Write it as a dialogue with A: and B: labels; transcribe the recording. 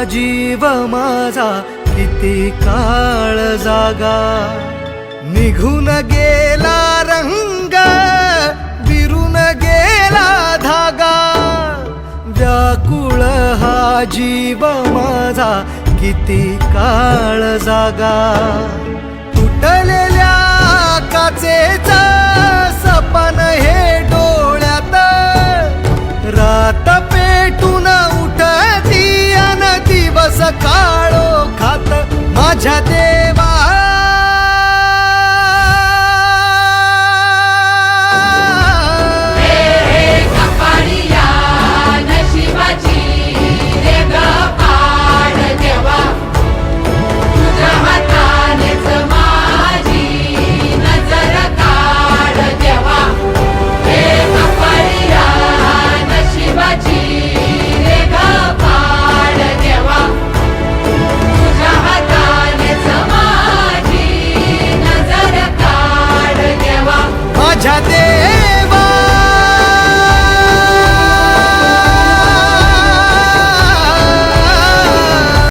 A: जीव माझा किती काळ जागा, निघून गेला रंग विरून गेला धागा, व्याकुळ हा जीव माझा किती काळ जागा, तुटलेल्या काचेचा सपन हे डोळ्यात, रात पेटून उठती अन दिवस काळो खात माझ्या देवा, माझ्या देवा.